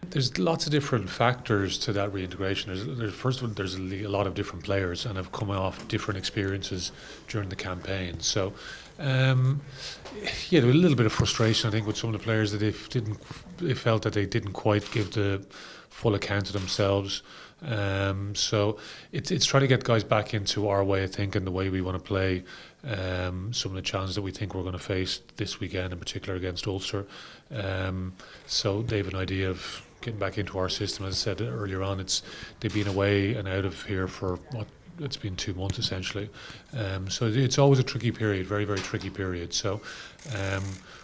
There's lots of different factors to that reintegration. First of all, there's a lot of different players and have come off different experiences during the campaign. So, yeah, there was a little bit of frustration, I think, with some of the players that they felt that they didn't quite give the full account of themselves. So it's trying to get guys back into our way of thinking, the way we want to play. Some of the challenges that we think we're going to face this weekend, in particular against Ulster. So they have an idea of getting back into our system. As I said earlier on, they've been away and out of here for it's been 2 months essentially. So it's always a tricky period, very, very tricky period. So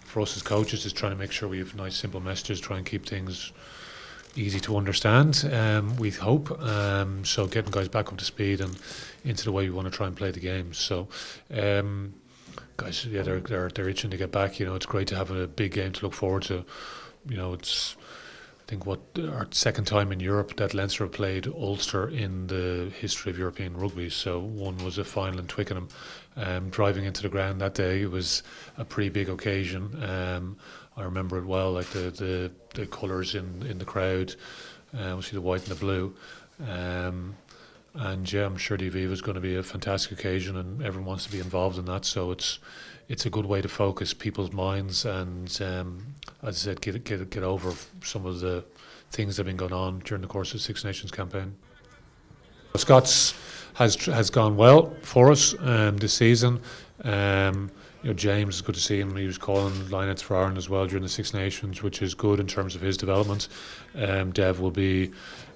for us as coaches, is trying to make sure we have nice, simple messages, try and keep things easy to understand, we hope. So getting guys back up to speed and into the way we want to try and play the game. So guys, yeah, they're itching to get back. You know, it's great to have a big game to look forward to. You know, it's I think our second time in Europe that Leinster have played Ulster in the history of European rugby. So one was a final in Twickenham. Driving into the ground that day, it was a pretty big occasion. I remember it well, like the colours in the crowd, obviously the white and the blue. And yeah, I'm sure the Aviva is going to be a fantastic occasion, and everyone wants to be involved in that. So it's a good way to focus people's minds and, as I said, get over some of the things that have been going on during the course of the Six Nations campaign. Scots has gone well for us this season. You know, James, it's good to see him. He was calling line-outs for Ireland as well during the Six Nations, which is good in terms of his development. Dev will be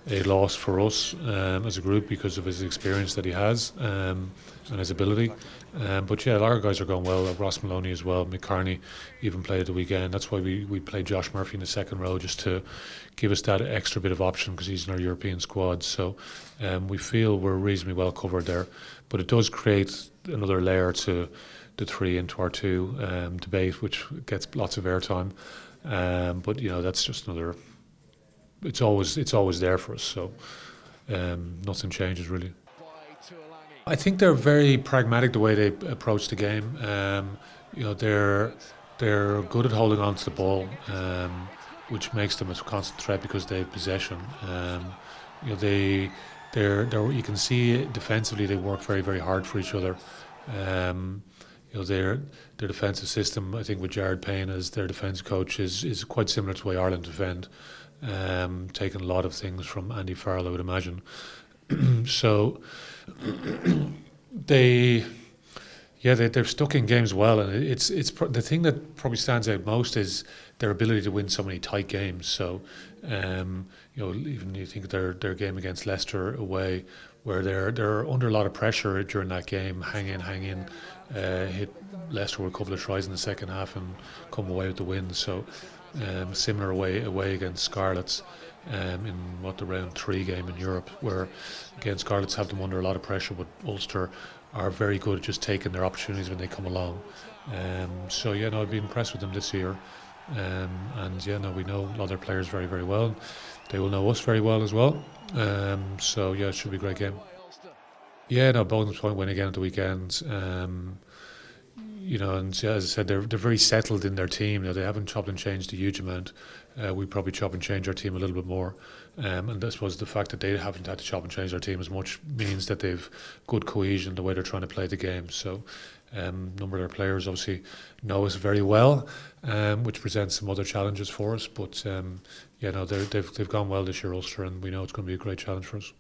a loss for us as a group because of his experience that he has and his ability. But yeah, a lot of guys are going well. Ross Maloney as well. McCartney even played at the weekend. That's why we played Josh Murphy in the second row, just to give us that extra bit of option because he's in our European squad. So we feel we're reasonably well covered there. But it does create another layer to the 3 into our 2 debate, which gets lots of airtime. But you know, that's just another. It's always there for us. So nothing changes really. I think they're very pragmatic the way they approach the game. You know, they're good at holding on to the ball, which makes them a constant threat because they have possession. You know, they're you can see defensively they work very, very hard for each other. You know, their defensive system, I think, with Jared Payne as their defence coach, is quite similar to the way Ireland defend, taking a lot of things from Andy Farrell, I would imagine. So they're stuck in games well, and it's the thing that probably stands out most is their ability to win so many tight games. So you know, even you think their game against Leicester away, where they're under a lot of pressure during that game, hang in, hit Leicester with a couple of tries in the second half and come away with the win. So similar away against Scarlets in the round 3 game in Europe, where again Scarlets have them under a lot of pressure, but Ulster are very good at just taking their opportunities when they come along. So yeah, no, I've been impressed with them this year. And yeah, no, we know a lot of their players very, very well. They will know us very well as well. So yeah, it should be a great game. Yeah, no, Bowden's Point win again at the weekend. You know, and yeah, as I said, they're very settled in their team. You know, they haven't chopped and changed a huge amount. We probably chop and change our team a little bit more. And I suppose the fact that they haven't had to chop and change their team as much means that they've good cohesion the way they're trying to play the game. So a number of their players obviously know us very well, which presents some other challenges for us. But yeah, no, they've gone well this year, Ulster, and we know it's going to be a great challenge for us.